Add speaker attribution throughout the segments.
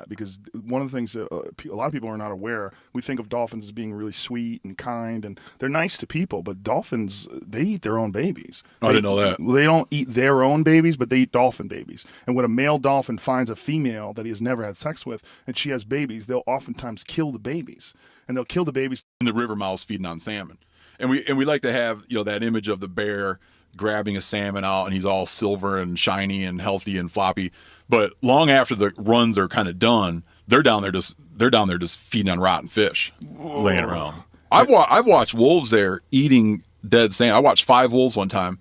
Speaker 1: because one of the things that a lot of people are not aware, we think of dolphins as being really sweet and kind, and they're nice to people, but dolphins, they eat their own babies.
Speaker 2: I didn't know that.
Speaker 1: They don't eat their own babies, but they eat dolphin babies. And when a male dolphin finds a female that he has never had sex with and she has babies, they'll oftentimes kill the babies. And they'll kill the babies.
Speaker 2: In the river mouths feeding on salmon. And we like to have, that image of the bear grabbing a salmon out and he's all silver and shiny and healthy and floppy. But long after the runs are kind of done, they're down there just feeding on rotten fish. Whoa. Laying around. I've watched wolves there eating dead salmon. I watched 5 wolves one time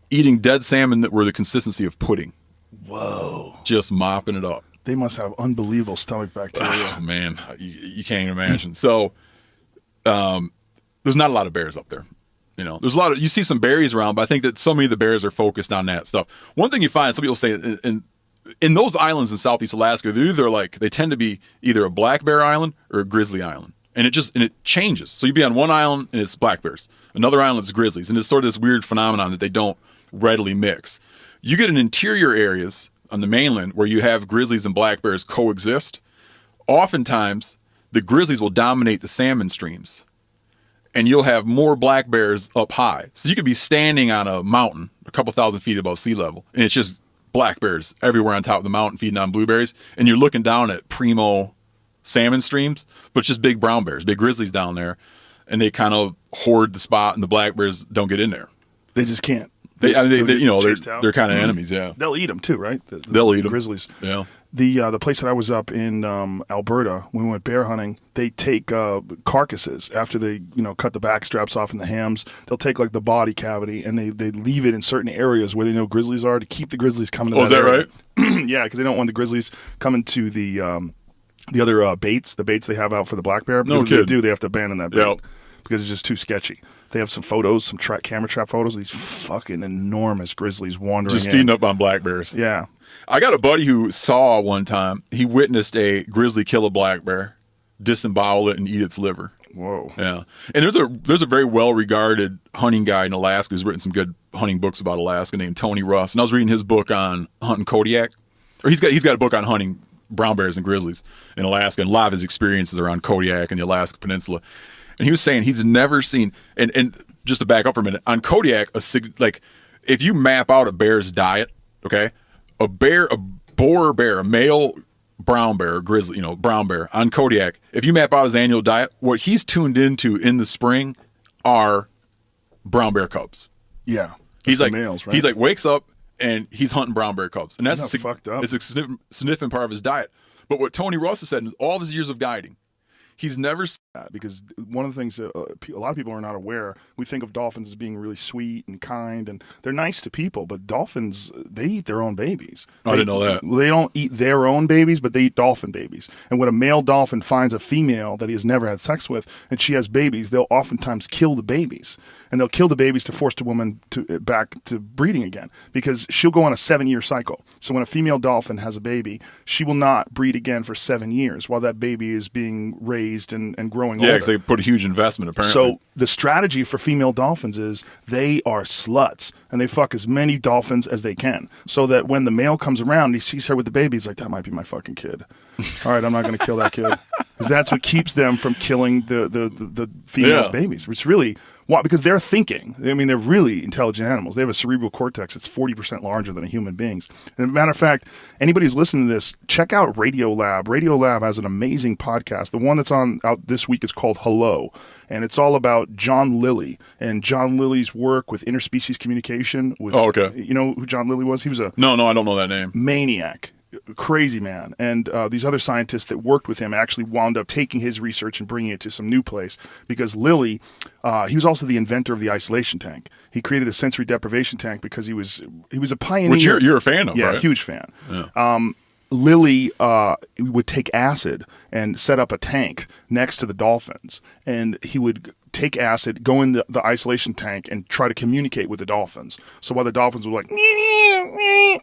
Speaker 2: eating dead salmon that were the consistency of pudding.
Speaker 1: Whoa.
Speaker 2: Just mopping it up.
Speaker 1: They must have unbelievable stomach bacteria.
Speaker 2: Oh, man, you can't even imagine. So there's not a lot of bears up there. There's a lot of, you see some berries around, but I think that so many of the bears are focused on that stuff. One thing you find, some people say, in those islands in Southeast Alaska, they tend to be either a black bear island or a grizzly island. And it changes. So you'd be on one island and it's black bears. Another island is grizzlies. And it's sort of this weird phenomenon that they don't readily mix. You get in interior areas on the mainland where you have grizzlies and black bears coexist. Oftentimes, the grizzlies will dominate the salmon streams. And you'll have more black bears up high. So you could be standing on a mountain a couple thousand feet above sea level, and it's just black bears everywhere on top of the mountain feeding on blueberries. And you're looking down at primo salmon streams, but it's just big brown bears, big grizzlies down there. And they kind of hoard the spot, and the black bears don't get in there.
Speaker 1: They just can't.
Speaker 2: They're kind of enemies, yeah.
Speaker 1: They'll eat them too, right?
Speaker 2: They'll eat them.
Speaker 1: Grizzlies.
Speaker 2: Yeah.
Speaker 1: The place that I was up in Alberta, when we went bear hunting, they take carcasses after they cut the back straps off and the hams. They'll take like the body cavity and they leave it in certain areas where they know grizzlies are to keep the grizzlies coming to
Speaker 2: is that
Speaker 1: area.
Speaker 2: Right?
Speaker 1: Yeah, because they don't want the grizzlies coming to the other baits, the baits they have out for the black bear. Because if they have to abandon that bait because it's just too sketchy. They have some photos, some camera trap photos of these fucking enormous grizzlies wandering
Speaker 2: just feeding up on black bears.
Speaker 1: Yeah.
Speaker 2: I got a buddy who saw one time, he witnessed a grizzly kill a black bear, disembowel it, and eat its liver.
Speaker 1: Whoa.
Speaker 2: Yeah. And there's a very well-regarded hunting guy in Alaska who's written some good hunting books about Alaska named Tony Russ. And I was reading his book on hunting Kodiak. Or he's got a book on hunting brown bears and grizzlies in Alaska, and a lot of his experiences around Kodiak and the Alaska Peninsula. And he was saying he's never seen, and just to back up for a minute, on Kodiak, if you map out a bear's diet, okay, a boar bear, a male brown bear, or grizzly, brown bear on Kodiak, if you map out his annual diet, what he's tuned into in the spring are brown bear cubs.
Speaker 1: Yeah.
Speaker 2: He's like
Speaker 1: males, right?
Speaker 2: He's like wakes up and he's hunting brown bear cubs. And that's
Speaker 1: fucked up.
Speaker 2: It's a significant part of his diet. But what Tony Ross has said in all of his years of guiding, he's never seen
Speaker 1: that, because one of the things that a lot of people are not aware, we think of dolphins as being really sweet and kind, and they're nice to people, but dolphins, they eat their own babies.
Speaker 2: I didn't know that.
Speaker 1: They don't eat their own babies, but they eat dolphin babies. And when a male dolphin finds a female that he has never had sex with and she has babies, they'll oftentimes kill the babies. And they'll kill the babies to force the woman back to breeding again, because she'll go on a 7-year cycle. So when a female dolphin has a baby, she will not breed again for 7 years while that baby is being raised and growing older.
Speaker 2: Yeah, because they put a huge investment, apparently.
Speaker 1: So the strategy for female dolphins is they are sluts, and they fuck as many dolphins as they can, so that when the male comes around and he sees her with the baby, he's like, that might be my fucking kid. All right, I'm not going to kill that kid. Because that's what keeps them from killing the female's babies. It's really... Why? Because they're thinking. I mean, they're really intelligent animals. They have a cerebral cortex that's 40% larger than a human being's. And as a matter of fact, anybody who's listening to this, check out Radio Lab. Radio Lab has an amazing podcast. The one that's out this week is called Hello. And it's all about John Lilly and John Lilly's work with interspecies communication.
Speaker 2: Okay.
Speaker 1: You know who John Lilly was? He was a...
Speaker 2: No, I don't know that name.
Speaker 1: Maniac. Crazy man. And these other scientists that worked with him actually wound up taking his research and bringing it to some new place, because Lilly, he was also the inventor of the isolation tank. He created a sensory deprivation tank because he was a pioneer.
Speaker 2: Which you're a fan of,
Speaker 1: yeah,
Speaker 2: right?
Speaker 1: Yeah, huge fan.
Speaker 2: Yeah.
Speaker 1: Lilly would take acid and set up a tank next to the dolphins, and he would take acid, go in the isolation tank, and try to communicate with the dolphins. So while the dolphins would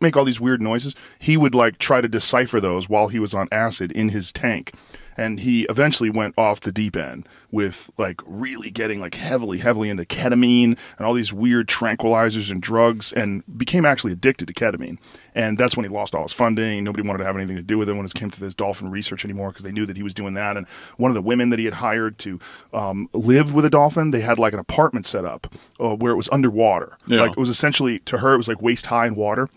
Speaker 1: make all these weird noises, he would try to decipher those while he was on acid in his tank. And he eventually went off the deep end with like really getting like heavily into ketamine and all these weird tranquilizers and drugs, and became actually addicted to ketamine. And that's when he lost all his funding. Nobody wanted to have anything to do with him when it came to this dolphin research anymore, because they knew that he was doing that. And one of the women that he had hired to live with a dolphin, they had like an apartment set up where it was underwater.
Speaker 2: Yeah.
Speaker 1: Like it was essentially, to her, it was like waist high in water.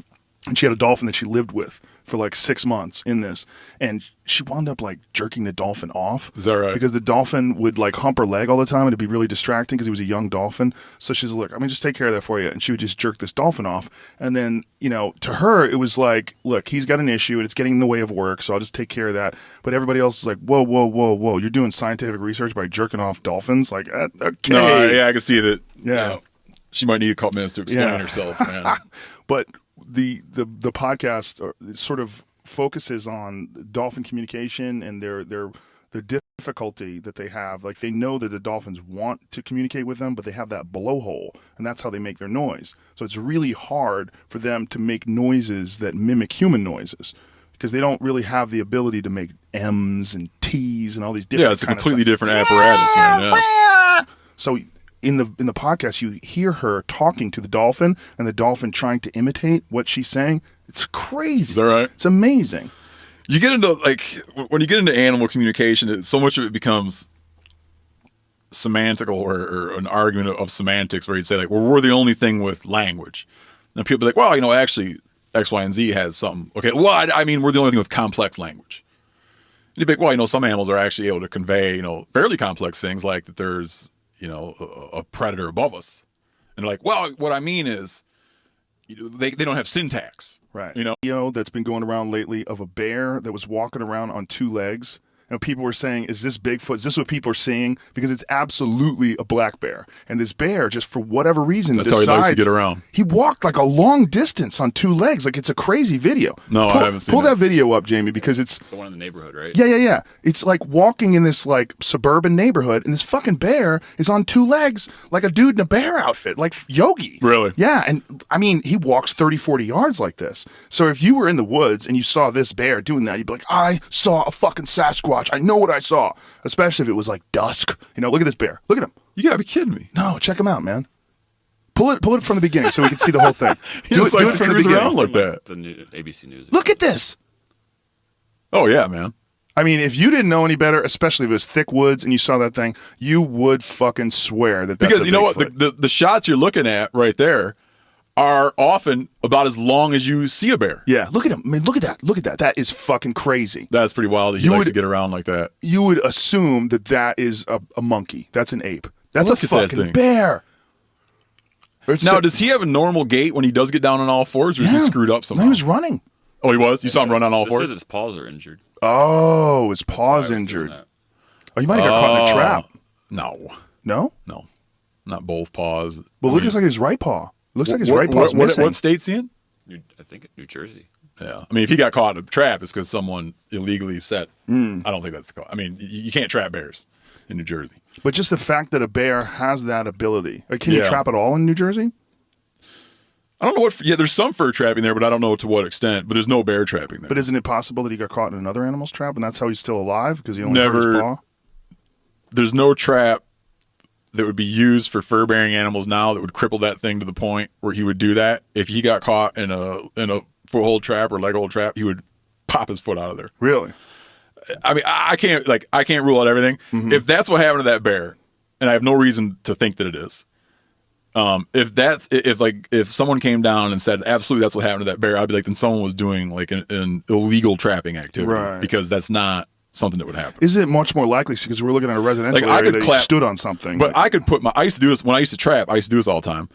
Speaker 1: And she had a dolphin that she lived with for like 6 months in this. And she wound up like jerking the dolphin off.
Speaker 2: Is that right?
Speaker 1: Because the dolphin would like hump her leg all the time, and it'd be really distracting because he was a young dolphin. So she's like, just take care of that for you. And she would just jerk this dolphin off. And then, to her, it was like, look, he's got an issue and it's getting in the way of work, so I'll just take care of that. But everybody else is like, whoa. You're doing scientific research by jerking off dolphins? Like, okay.
Speaker 2: No, yeah, I can see that.
Speaker 1: Yeah.
Speaker 2: She might need a couple minutes to explain herself, man.
Speaker 1: But the podcast sort of focuses on dolphin communication and their difficulty that they have. Like, they know that the dolphins want to communicate with them, but they have that blowhole, and that's how they make their noise. So it's really hard for them to make noises that mimic human noises, because they don't really have the ability to make M's and T's and all these different.
Speaker 2: Yeah, it's a completely different apparatus, man. Yeah.
Speaker 1: So in the podcast, you hear her talking to the dolphin, and the dolphin trying to imitate what she's saying. It's crazy.
Speaker 2: Is that right?
Speaker 1: It's amazing.
Speaker 2: You get into, like, when you get into animal communication, so much of it becomes semantical or an argument of semantics, where you'd say, like, well, we're the only thing with language. And people be like, well, actually, X, Y, and Z has something. Okay, well, I mean, we're the only thing with complex language. And you'd be like, well, some animals are actually able to convey, fairly complex things, like that there's, a predator above us. And they're like, well, what I mean is, they don't have syntax.
Speaker 1: Right. Video that's been going around lately of a bear that was walking around on 2 legs. And people were saying, is this Bigfoot? Is this what people are seeing? Because it's absolutely a black bear. And this bear, just for whatever reason,
Speaker 2: that's how he likes to get around.
Speaker 1: He walked like a long distance on 2 legs. Like, it's a crazy video.
Speaker 2: No, I haven't seen
Speaker 1: Pull that video up, Jamie, because it's
Speaker 3: the one in the neighborhood, right?
Speaker 1: Yeah. It's like walking in this like suburban neighborhood, and this fucking bear is on 2 legs, like a dude in a bear outfit, like Yogi.
Speaker 2: Really?
Speaker 1: Yeah. And I mean, he walks 30, 40 yards like this. So if you were in the woods and you saw this bear doing that, you'd be like, I saw a fucking Sasquatch. I know what I saw. Especially if it was like dusk. Look at this bear. Look at him.
Speaker 2: You gotta be kidding me.
Speaker 1: No, check him out, man. Pull it from the beginning so we can see the whole thing.
Speaker 2: do it from the beginning. Around like that.
Speaker 3: The ABC News.
Speaker 1: Look at this.
Speaker 2: Oh yeah, man.
Speaker 1: I mean, if you didn't know any better, especially if it was thick woods and you saw that thing, you would fucking swear that's
Speaker 2: because you know what,
Speaker 1: Bigfoot.
Speaker 2: the shots you're looking at right there are often about as long as you see a bear.
Speaker 1: Yeah, look at him. I mean, look at that. That is fucking crazy.
Speaker 2: That's pretty wild that he likes to get around like that.
Speaker 1: You would assume that is a monkey. That's an ape. That's a fucking bear.
Speaker 2: Now, does he have a normal gait when he does get down on all fours, or is he screwed up somehow?
Speaker 1: No, he was running.
Speaker 2: Oh, he was? You saw him run on all fours?
Speaker 3: It says his paws are injured.
Speaker 1: Oh, his paw's injured. Oh, you might have got caught in a trap.
Speaker 2: No.
Speaker 1: No?
Speaker 2: No. Not both paws.
Speaker 1: Well, looks like his right paw. Looks like his right paw's missing.
Speaker 2: What state's he in?
Speaker 3: I think New Jersey.
Speaker 2: Yeah. I mean, if he got caught in a trap, it's because someone illegally set. I don't think that's the cause. I mean, you can't trap bears in New Jersey.
Speaker 1: But just the fact that a bear has that ability. Like, can you trap at all in New Jersey?
Speaker 2: I don't know what. Yeah, there's some fur trapping there, but I don't know to what extent. But there's no bear trapping there.
Speaker 1: But isn't it possible that he got caught in another animal's trap and that's how he's still alive? Because he only hurt his paw?
Speaker 2: There's no trap that would be used for fur-bearing animals now that would cripple that thing to the point where he would do that. If he got caught in a foothold trap or leg-hold trap, he would pop his foot out of there.
Speaker 1: Really?
Speaker 2: I mean, I can't rule out everything. Mm-hmm. If that's what happened to that bear, and I have no reason to think that it is, if someone came down and said absolutely that's what happened to that bear, I'd be like, then someone was doing like an illegal trapping activity,
Speaker 1: right? Because
Speaker 2: that's not something that would happen.
Speaker 1: Is it much more likely because we're looking at a residential area that he stood on something?
Speaker 2: But I could put I used to do this when I used to trap. I used to do this all the time.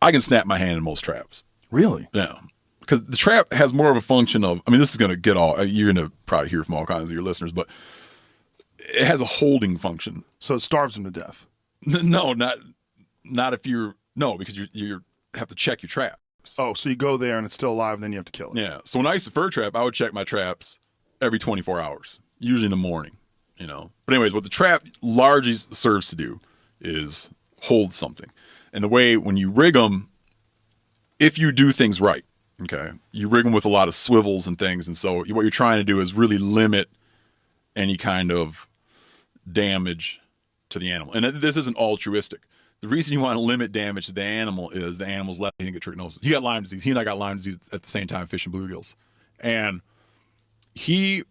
Speaker 2: I can snap my hand in most traps.
Speaker 1: Really?
Speaker 2: Yeah. Because the trap has more of a function of, I mean, this is going to get you're going to probably hear from all kinds of your listeners, but it has a holding function.
Speaker 1: So it starves him to death.
Speaker 2: No, not if because you have to check your traps.
Speaker 1: Oh, so you go there and it's still alive, and then you have to kill it.
Speaker 2: Yeah. So when I used to fur trap, I would check my traps every 24 hours, usually in the morning, But anyways, what the trap largely serves to do is hold something. And the way when you rig them, if you do things right, okay, you rig them with a lot of swivels and things. And so what you're trying to do is really limit any kind of damage to the animal. And this isn't altruistic. The reason you want to limit damage to the animal is the animal's left. He didn't get trichinosis. He got Lyme disease. He and I got Lyme disease at the same time fishing bluegills. And I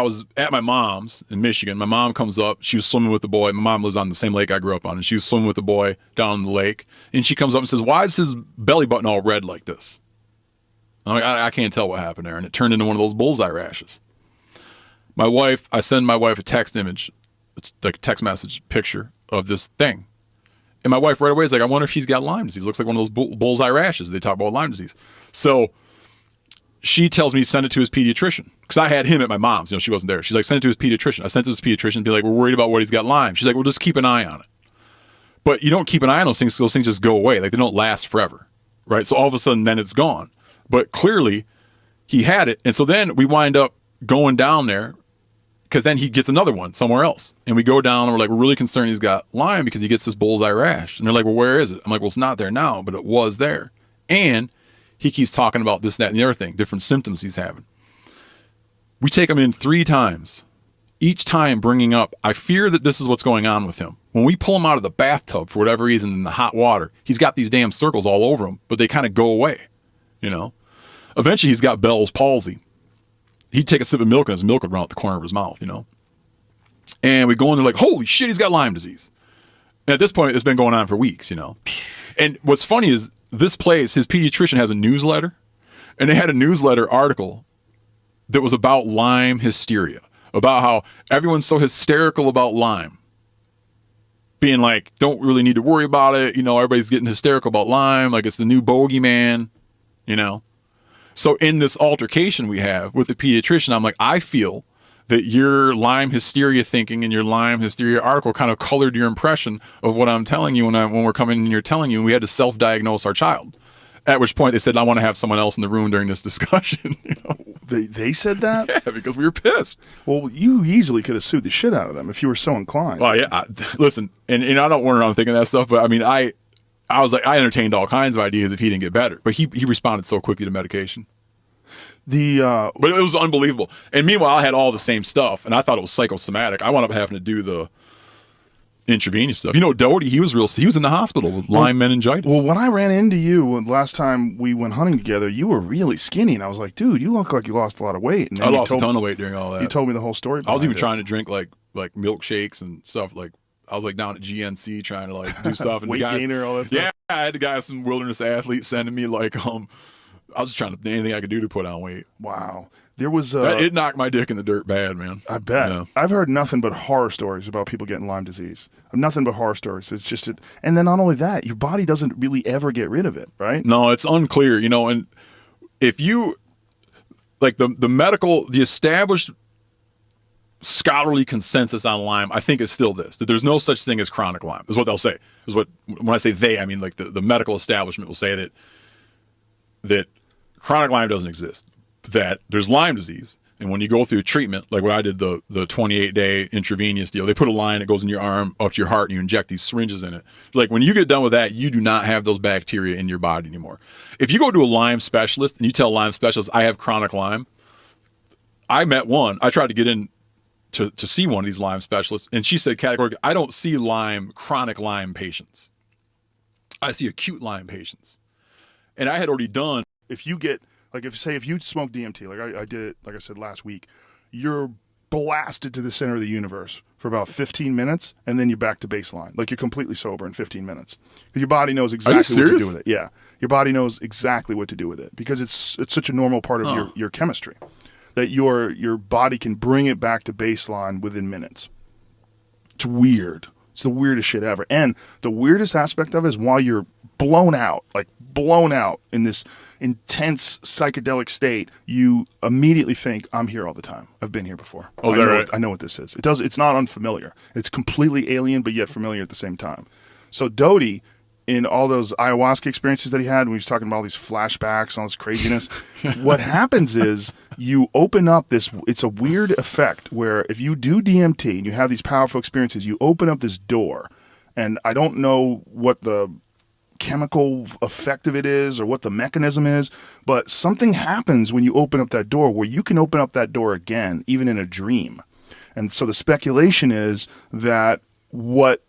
Speaker 2: was at my mom's in Michigan. My mom comes up. She was swimming with the boy. My mom lives on the same lake I grew up on, and she was swimming with the boy down the lake. And she comes up and says, "Why is his belly button all red like this?" I'm like, I can't tell what happened there. And it turned into one of those bullseye rashes. I send my wife a text image. It's like a text message picture of this thing. And my wife right away is like, I wonder if he's got Lyme disease. It looks like one of those bullseye rashes. They talk about Lyme disease. So she tells me to send it to his pediatrician. Because I had him at my mom's. She wasn't there. She's like, send it to his pediatrician. I sent it to his pediatrician and be like, we're worried about what he's got Lyme. She's like, well, just keep an eye on it. But you don't keep an eye on those things. Those things just go away. Like, they don't last forever. Right? So all of a sudden, then it's gone. But clearly, he had it. And so then we wind up going down there, because then he gets another one somewhere else. And we go down and we're like, we're really concerned he's got Lyme because he gets this bullseye rash. And they're like, well, where is it? I'm like, well, it's not there now, but it was there. And he keeps talking about this, that, and the other thing, different symptoms he's having. We take him in 3 times, each time bringing up, I fear that this is what's going on with him. When we pull him out of the bathtub for whatever reason in the hot water, he's got these damn circles all over him, but they kind of go away, Eventually he's got Bell's palsy. He'd take a sip of milk and his milk would run out the corner of his mouth, And we go in there like, holy shit, he's got Lyme disease. And at this point, it's been going on for weeks, And what's funny is this place, his pediatrician has a newsletter, and they had a newsletter article that was about Lyme hysteria, about how everyone's so hysterical about Lyme. Being like, don't really need to worry about it. Everybody's getting hysterical about Lyme, like it's the new bogeyman, So in this altercation we have with the pediatrician, I'm like, I feel that your Lyme hysteria thinking and your Lyme hysteria article kind of colored your impression of what I'm telling you when we're coming in and you're telling you, and we had to self-diagnose our child. At which point they said, I want to have someone else in the room during this discussion.
Speaker 1: They said that?
Speaker 2: Yeah, because we were pissed.
Speaker 1: Well, you easily could have sued the shit out of them if you were so inclined.
Speaker 2: Well, yeah. Listen, and I don't run around thinking that stuff, but I mean, I was like, I entertained all kinds of ideas if he didn't get better, but he responded so quickly to medication. But it was unbelievable. And meanwhile, I had all the same stuff, and I thought it was psychosomatic. I wound up having to do the intravenous stuff. Doty, he was in the hospital with Lyme meningitis.
Speaker 1: Well, when I ran into you last time we went hunting together, you were really skinny, and I was like, dude, you look like you lost a lot of weight. And
Speaker 2: I lost a ton of weight during all that.
Speaker 1: You told me the whole story.
Speaker 2: I was even trying to drink like milkshakes and stuff. Like I was like down at GNC trying to like do stuff. And
Speaker 1: weight gainer, all that stuff.
Speaker 2: Yeah, I had the guys, some wilderness athletes sending me like I was just trying to anything I could do to put on weight.
Speaker 1: Wow. There was
Speaker 2: it knocked my dick in the dirt bad, man.
Speaker 1: I bet.
Speaker 2: Yeah.
Speaker 1: I've heard nothing but horror stories about people getting Lyme disease. Nothing but horror stories. It's just and then not only that, your body doesn't really ever get rid of it, right?
Speaker 2: No, it's unclear, and if you like the established scholarly consensus on Lyme, I think is still this, that there's no such thing as chronic Lyme, is what they'll say. When I say they, I mean like the medical establishment will say that chronic Lyme doesn't exist, that there's Lyme disease. And when you go through treatment, like when I did the 28-day intravenous deal, they put a line that goes in your arm up to your heart and you inject these syringes in it. Like when you get done with that, you do not have those bacteria in your body anymore. If you go to a Lyme specialist and you tell Lyme specialist, I have chronic Lyme, I met one. I tried to get in to see one of these Lyme specialists, and she said categorically, I don't see chronic Lyme patients. I see acute Lyme patients. And I had already done.
Speaker 1: If you get, like if you smoke DMT, like I did it, like I said last week, you're blasted to the center of the universe for about 15 minutes, and then you're back to baseline. Like you're completely sober in 15 minutes. Because your body knows exactly what to do with it. Yeah. Your body knows exactly what to do with it because it's such a normal part of your chemistry that your body can bring it back to baseline within minutes. It's weird. It's the weirdest shit ever. And the weirdest aspect of it is while you're blown out in this intense psychedelic state, you immediately think, I'm here all the time. I've been here before.
Speaker 2: Oh, is that right?
Speaker 1: I know what this is. It's not unfamiliar. It's completely alien, but yet familiar at the same time. So Doty, in all those ayahuasca experiences that he had, when he was talking about all these flashbacks and all this craziness, what happens is you open up it's a weird effect where if you do DMT and you have these powerful experiences, you open up this door. And I don't know what the chemical effect of it is or what the mechanism is, but something happens when you open up that door where you can open up that door again, even in a dream. And so the speculation is that what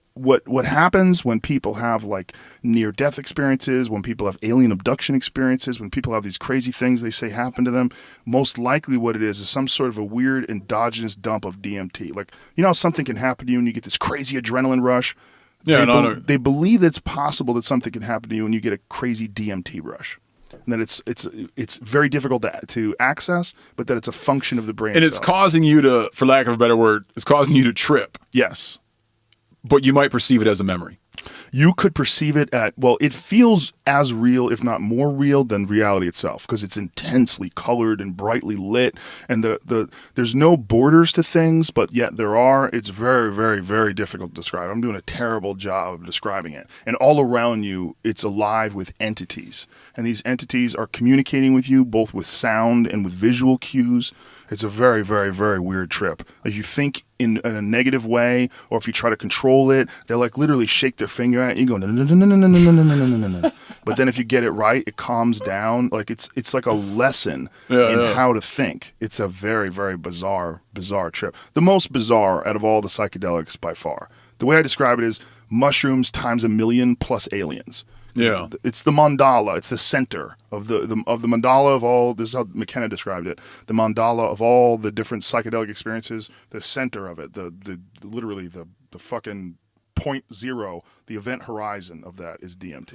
Speaker 1: happens when people have like near-death experiences, when people have alien abduction experiences, when people have these crazy things they say happen to them, most likely what it is some sort of a weird endogenous dump of DMT. Like, you know how something can happen to you and you get this crazy adrenaline rush?
Speaker 2: Yeah,
Speaker 1: they believe that it's possible that something can happen to you and you get a crazy DMT rush. And that it's very difficult to access, but that it's a function of the brain
Speaker 2: And
Speaker 1: itself.
Speaker 2: it's causing you to, for lack of a better word, it's causing you to trip.
Speaker 1: Yes.
Speaker 2: But you might perceive it as a memory.
Speaker 1: You could perceive it it feels as real, if not more real, than reality itself, because it's intensely colored and brightly lit, and there's no borders to things, but yet there are. It's very, very, very difficult to describe. I'm doing a terrible job of describing it. And all around you, it's alive with entities, and these entities are communicating with you both with sound and with visual cues. It's a very, very, very weird trip. Like, you think in a negative way, or if you try to control it, they'll like literally shake their finger at you, go no no no no no no no no no no no. But then if you get it right, it calms down. Like it's like a lesson in how to think. It's a very, very bizarre trip. The most bizarre out of all the psychedelics by far. The way I describe it is mushrooms times 1,000,000 plus aliens.
Speaker 2: Yeah,
Speaker 1: it's the mandala. It's the center of the mandala of all. This is how McKenna described it. The mandala of all the different psychedelic experiences. The center of it, literally the fucking point zero, the event horizon of that is DMT.